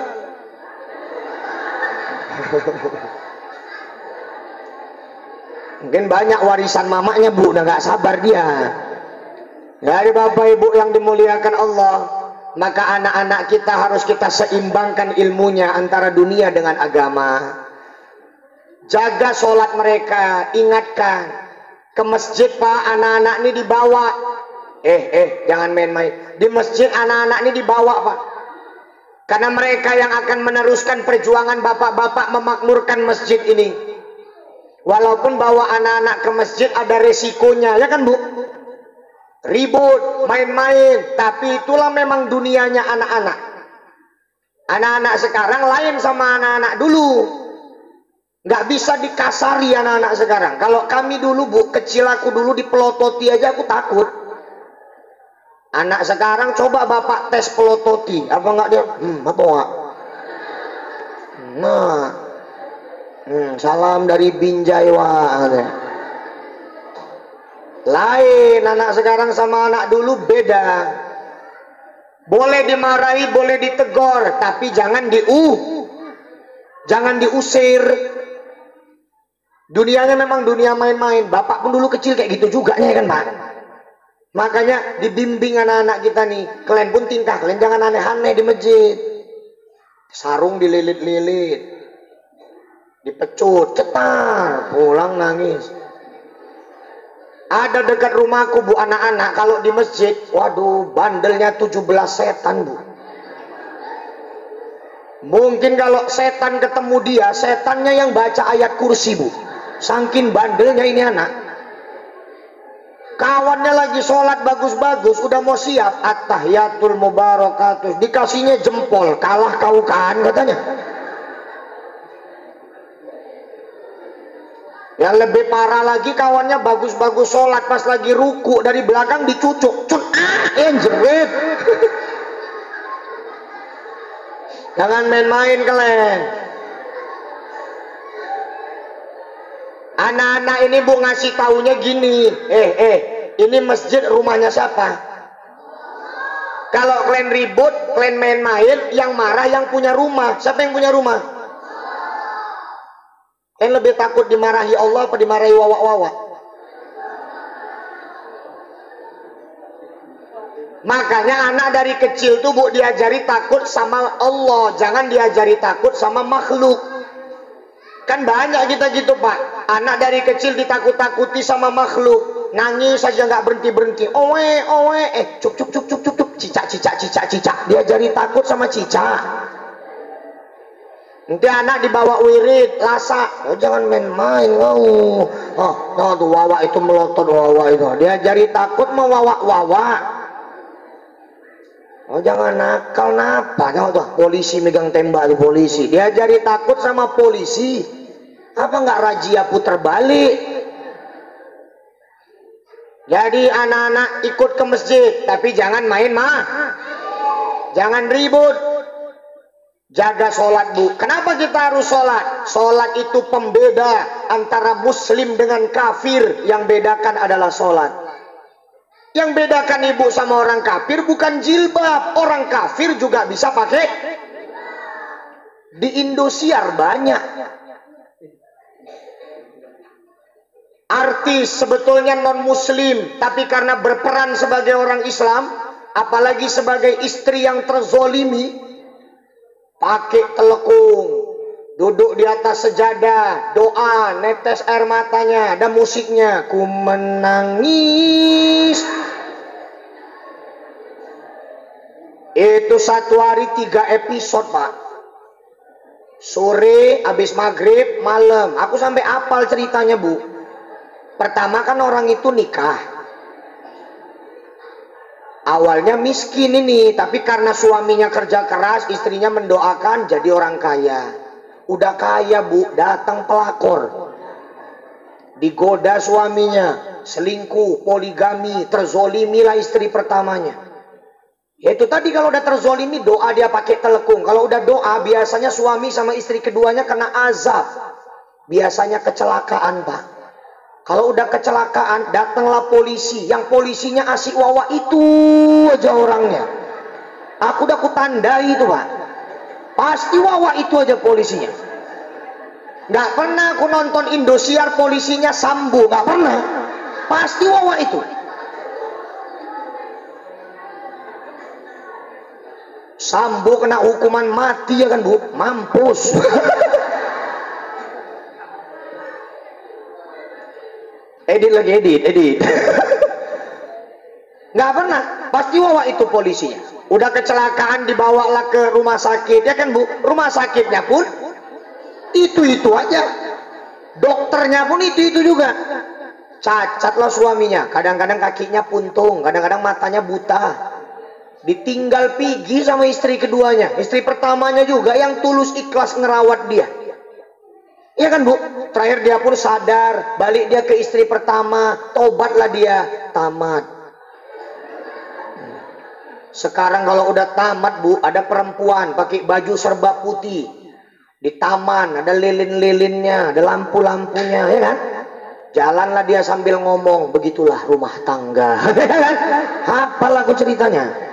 Mungkin banyak warisan mamanya bu, udah gak sabar dia. Dari bapak ibu yang dimuliakan Allah, maka anak-anak kita harus kita seimbangkan ilmunya antara dunia dengan agama. Jaga sholat mereka, ingatkan. Ke masjid pak, anak-anak ini dibawa. Jangan main-main. Di masjid anak-anak ini dibawa pak. Karena mereka yang akan meneruskan perjuangan bapak-bapak memakmurkan masjid ini. Walaupun bawa anak-anak ke masjid ada resikonya, ya kan bu? ribut, main-main. Tapi itulah memang dunianya anak-anak. Anak-anak sekarang lain sama anak-anak dulu. Nggak bisa dikasari anak-anak sekarang. Kalau kami dulu, Bu, kecil aku dulu dipelototi aja aku takut. Anak sekarang coba bapak tes pelototi, apa enggak dia? Apa enggak? Nah, salam dari Binjai wah. Lain anak sekarang sama anak dulu beda. Boleh dimarahi, boleh ditegur, tapi jangan jangan diusir. Dunianya memang dunia main-main. Bapak pun dulu kecil kayak gitu juga ya kan, Pak? Makanya dibimbing anak-anak kita nih, kalian pun tingkah, kalian jangan aneh-aneh di masjid. Sarung dililit-lilit, dipecut, cetar, pulang nangis. Ada dekat rumahku, Bu, anak-anak kalau di masjid, waduh, bandelnya 17 setan, Bu. Mungkin kalau setan ketemu dia, setannya yang baca ayat kursi, Bu. Saking bandelnya ini anak. Kawannya lagi sholat bagus-bagus, udah mau siap, at-tahiyatul mubarakatus, dikasihnya jempol, kalah kau kan katanya. Yang lebih parah lagi, kawannya bagus-bagus sholat, pas lagi ruku dari belakang dicucuk, jerit. Jangan main-main kalian. Anak-anak ini, Bu, ngasih taunya gini, ini masjid rumahnya siapa? Kalau kalian ribut, kalian main-main, yang marah yang punya rumah. Siapa yang punya rumah? Kalian lebih takut dimarahi Allah apa dimarahi wawak-wawak? Makanya anak dari kecil tuh, Bu, diajari takut sama Allah, jangan diajari takut sama makhluk. Kan banyak kita gitu, Pak. Anak dari kecil ditakut-takuti sama makhluk, nangis saja nggak berhenti-berhenti. Cuk, cicak. Diajari takut sama cicak. Nanti anak dibawa wirid, lasak. Oh, jangan main-main, tuh wawa itu melotot wawa itu. Diajari takut mau wawa. Oh, jangan nakal napa. Jangan tuh polisi megang tembak tuh polisi. Diajari takut sama polisi. Apa nggak razia putar balik? Jadi anak-anak ikut ke masjid, tapi jangan main jangan ribut. Jaga sholat, Bu. Kenapa kita harus sholat? Sholat itu pembeda antara muslim dengan kafir. Yang bedakan adalah sholat. Yang bedakan ibu sama orang kafir bukan jilbab. Orang kafir juga bisa pakai. Di Indosiar banyak artis sebetulnya non muslim, tapi karena berperan sebagai orang Islam, apalagi sebagai istri yang terzolimi, pakai telekung, duduk di atas sejadah, doa, netes air matanya, ada musiknya, ku menangis. Itu satu hari 3 episode, Pak. Sore, habis maghrib, malam. Aku sampai apal ceritanya, Bu. Pertama kan orang itu nikah. Awalnya miskin ini, tapi karena suaminya kerja keras, istrinya mendoakan jadi orang kaya. Udah kaya, Bu, datang pelakor. Digoda suaminya, selingkuh, poligami, terzolimilah istri pertamanya. Ya itu tadi, kalau udah terzolimi, doa dia pakai telekung. Kalau udah doa, biasanya suami sama istri keduanya kena azab. Biasanya kecelakaan, Pak. Kalau udah kecelakaan, datanglah polisi. Yang polisinya asik wawa itu aja orangnya. Aku udah kutandai itu, Pak. Pasti wawa itu aja polisinya. Nggak pernah aku nonton Indosiar polisinya Sambo, nggak pernah. Pasti wawa itu. Sambo kena hukuman mati ya kan, Bu? Mampus. edit. Nggak pernah, pasti wawa itu polisinya. Udah kecelakaan dibawalah ke rumah sakit, ya kan, Bu? Rumah sakitnya pun itu aja. Dokternya pun itu juga. Cacatlah suaminya, kadang-kadang kakinya puntung, kadang-kadang matanya buta. Ditinggal pergi sama istri keduanya. Istri pertamanya juga yang tulus ikhlas ngerawat dia. Iya kan Bu? Terakhir dia pun sadar, balik dia ke istri pertama, tobatlah dia, tamat. Sekarang kalau udah tamat Bu, ada perempuan pakai baju serba putih. Di taman ada lilin-lilinnya, ada lampu-lampunya, ya kan? Jalanlah dia sambil ngomong, begitulah rumah tangga. Hafal aku ceritanya.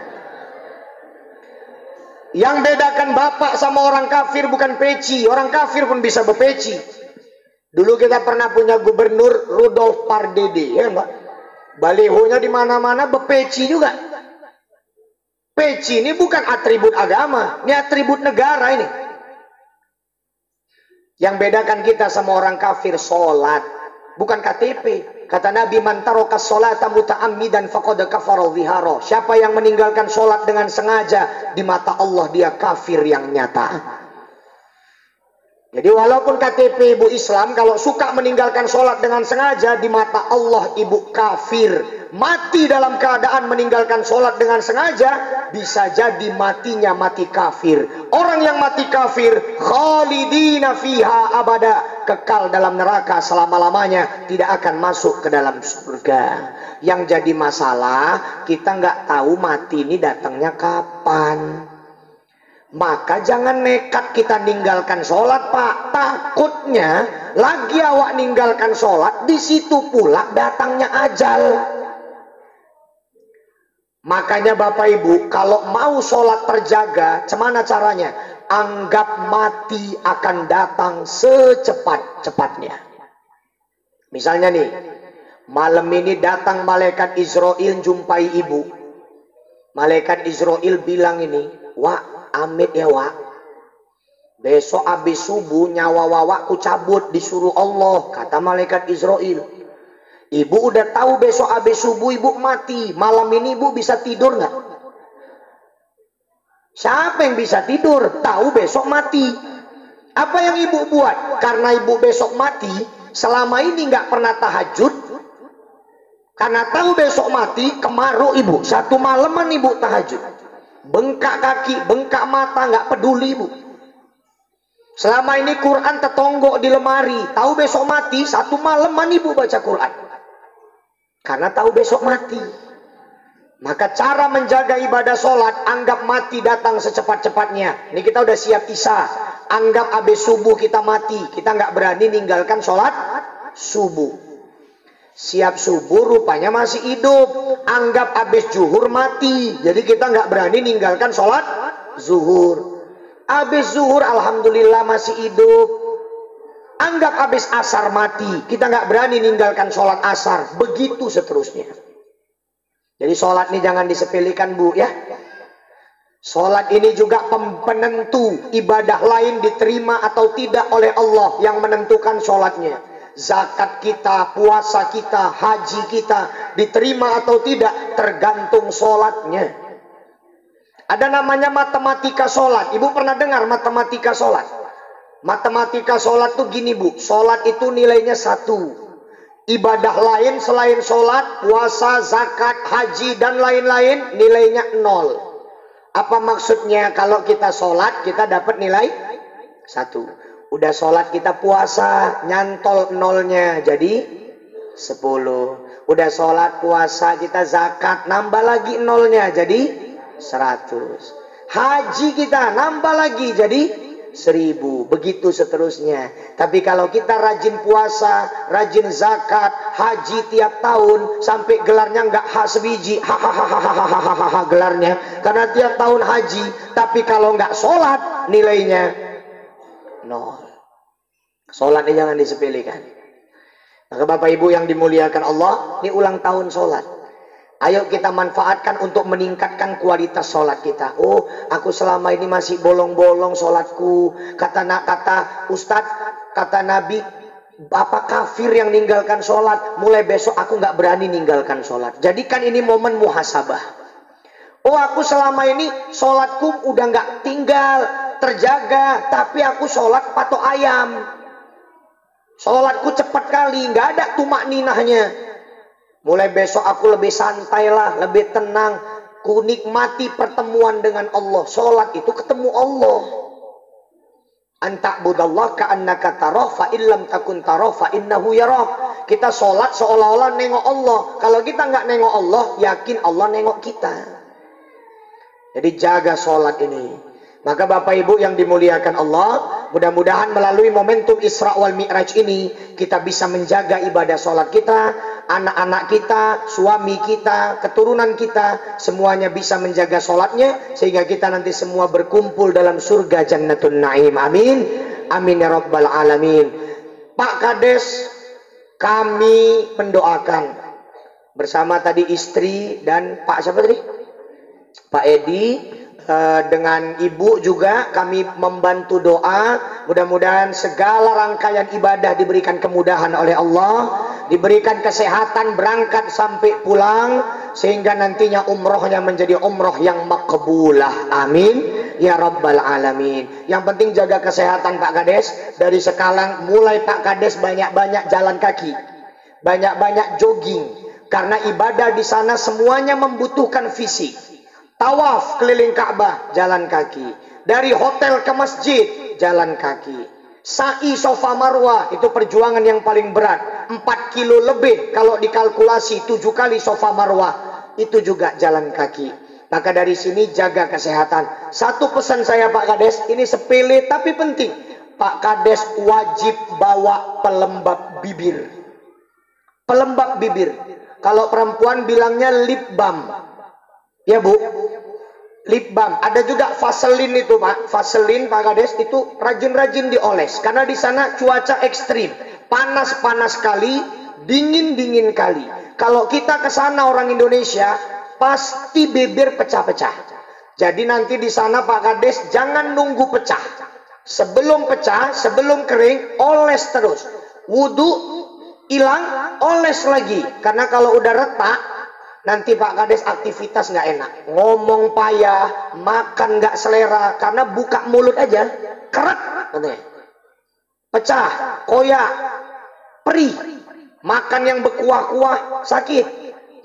Yang bedakan bapak sama orang kafir bukan peci. Orang kafir pun bisa berpeci. Dulu kita pernah punya gubernur Rudolf Pardede, ya Mbak. Balihonya di mana-mana berpeci juga. Peci ini bukan atribut agama, ini atribut negara ini. Yang bedakan kita sama orang kafir sholat, bukan KTP. Kata Nabi, man taraka sholata muta'ammidan faqad kafara dhihara. Siapa yang meninggalkan sholat dengan sengaja, di mata Allah dia kafir yang nyata. Jadi walaupun KTP ibu Islam, kalau suka meninggalkan sholat dengan sengaja, di mata Allah ibu kafir. Mati dalam keadaan meninggalkan sholat dengan sengaja, bisa jadi matinya mati kafir. Orang yang mati kafir, khalidina fiha abada, kekal dalam neraka selama-lamanya, tidak akan masuk ke dalam surga. Yang jadi masalah, kita nggak tahu mati ini datangnya kapan. Maka jangan nekat kita ninggalkan sholat Pak. Takutnya lagi awak ninggalkan sholat, di situ pula datangnya ajal. Makanya Bapak Ibu, kalau mau sholat terjaga, cemana caranya? Anggap mati akan datang secepat-cepatnya. Misalnya nih, malam ini datang malaikat Israel jumpai ibu. Malaikat Israel bilang ini, Wak, amit ya Wak. Besok habis subuh nyawa wawakku cabut disuruh Allah, kata malaikat Israel. Ibu udah tahu besok habis subuh ibu mati. Malam ini ibu bisa tidur nggak? Siapa yang bisa tidur? Tahu besok mati. Apa yang ibu buat? Karena ibu besok mati, selama ini nggak pernah tahajud. Karena tahu besok mati, kemaruk ibu. Satu malaman ibu tahajud. Bengkak kaki, bengkak mata, nggak peduli ibu. Selama ini Quran tetonggok di lemari. Tahu besok mati, satu malaman ibu baca Quran. Karena tahu besok mati. Maka cara menjaga ibadah sholat, anggap mati datang secepat-cepatnya. Ini kita udah siap isya. Anggap habis subuh kita mati. Kita nggak berani ninggalkan sholat subuh. Siap subuh rupanya masih hidup. Anggap habis zuhur mati. Jadi kita nggak berani ninggalkan sholat zuhur. Habis zuhur alhamdulillah masih hidup. Anggap habis asar mati, kita nggak berani ninggalkan sholat asar. Begitu seterusnya. Jadi sholat ini jangan disepelekan Bu ya. Sholat ini juga penentu ibadah lain diterima atau tidak oleh Allah, yang menentukan sholatnya. Zakat kita, puasa kita, haji kita diterima atau tidak tergantung sholatnya. Ada namanya matematika sholat. Ibu pernah dengar matematika sholat? Matematika sholat tuh gini Bu, sholat itu nilainya 1. Ibadah lain selain sholat, puasa, zakat, haji, dan lain-lain nilainya 0. Apa maksudnya? Kalau kita sholat, kita dapat nilai 1. Udah sholat kita puasa, nyantol 0-nya, jadi 10. Udah sholat puasa kita zakat, nambah lagi 0-nya, jadi 100. Haji kita nambah lagi, jadi 1000, begitu seterusnya. Tapi kalau kita rajin puasa, rajin zakat, haji tiap tahun, sampai gelarnya nggak sebiji, hahaha gelarnya, karena tiap tahun haji. Tapi kalau nggak sholat, nilainya 0. Sholat ini jangan disepelekan. Maka Bapak Ibu yang dimuliakan Allah, ini ulang tahun sholat. Ayo kita manfaatkan untuk meningkatkan kualitas sholat kita. Oh, aku selama ini masih bolong-bolong sholatku. Kata Ustadz, kata Nabi, Bapak kafir yang ninggalkan sholat. Mulai besok aku nggak berani ninggalkan sholat. Jadikan ini momen muhasabah. Oh, aku selama ini sholatku udah nggak tinggal, terjaga. Tapi aku sholat patok ayam. Sholatku cepat kali, nggak ada tumak ninahnya. Mulai besok aku lebih santai lah, lebih tenang. Ku nikmati pertemuan dengan Allah. Sholat itu ketemu Allah. Anta'budallah ka'annaka tarah fa illam takun tarah fa innahu yarah. Kita sholat seolah-olah nengok Allah. Kalau kita nggak nengok Allah, yakin Allah nengok kita. Jadi jaga sholat ini. Maka Bapak Ibu yang dimuliakan Allah, mudah-mudahan melalui momentum Isra wal Mi'raj ini kita bisa menjaga ibadah sholat kita, anak-anak kita, suami kita, keturunan kita, semuanya bisa menjaga sholatnya sehingga kita nanti semua berkumpul dalam surga Jannatun Naim. Amin. Amin ya Rabbal Alamin. Pak Kades, kami mendoakan bersama tadi istri dan Pak siapa tadi? Pak Edi. Dengan ibu juga kami membantu doa, mudah-mudahan segala rangkaian ibadah diberikan kemudahan oleh Allah, diberikan kesehatan berangkat sampai pulang, sehingga nantinya umrohnya menjadi umroh yang makbulah. Amin ya Rabbal Alamin. Yang penting jaga kesehatan Pak Kades. Dari sekarang mulai Pak Kades banyak-banyak jalan kaki, banyak-banyak jogging, karena ibadah di sana semuanya membutuhkan fisik. Tawaf keliling Ka'bah, jalan kaki. Dari hotel ke masjid, jalan kaki. Sa'i Safa Marwah, itu perjuangan yang paling berat. 4 kilo lebih kalau dikalkulasi 7 kali Safa Marwah. Itu juga jalan kaki. Maka dari sini jaga kesehatan. Satu pesan saya Pak Kades, ini sepele tapi penting. Pak Kades wajib bawa pelembab bibir. Pelembab bibir. Kalau perempuan bilangnya lip balm. Ya Bu, lip balm. Ada juga Vaseline itu Pak. Vaseline Pak Kades itu rajin-rajin dioles. Karena di sana cuaca ekstrim. Panas-panas kali, dingin-dingin kali. Kalau kita ke sana orang Indonesia, pasti bibir pecah-pecah. Jadi nanti di sana Pak Kades jangan nunggu pecah. Sebelum pecah, sebelum kering, oles terus. Wudhu, hilang, oles lagi. Karena kalau udah retak, nanti Pak Kades aktivitas nggak enak, ngomong payah, makan nggak selera, karena buka mulut aja, kerak, katanya. Pecah, koyak, perih, makan yang berkuah-kuah, sakit.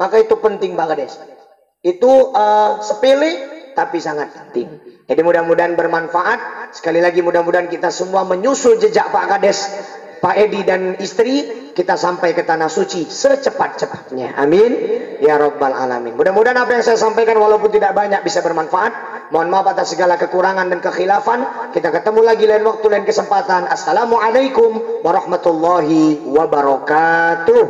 Maka itu penting Pak Kades. Itu sepele, tapi sangat penting. Jadi mudah-mudahan bermanfaat. Sekali lagi mudah-mudahan kita semua menyusul jejak Pak Kades, Pak Edi dan istri, kita sampai ke tanah suci secepat-cepatnya. Amin ya Rabbal Alamin. Mudah-mudahan apa yang saya sampaikan walaupun tidak banyak bisa bermanfaat. Mohon maaf atas segala kekurangan dan kekhilafan. Kita ketemu lagi lain waktu, lain kesempatan. Assalamualaikum warahmatullahi wabarakatuh.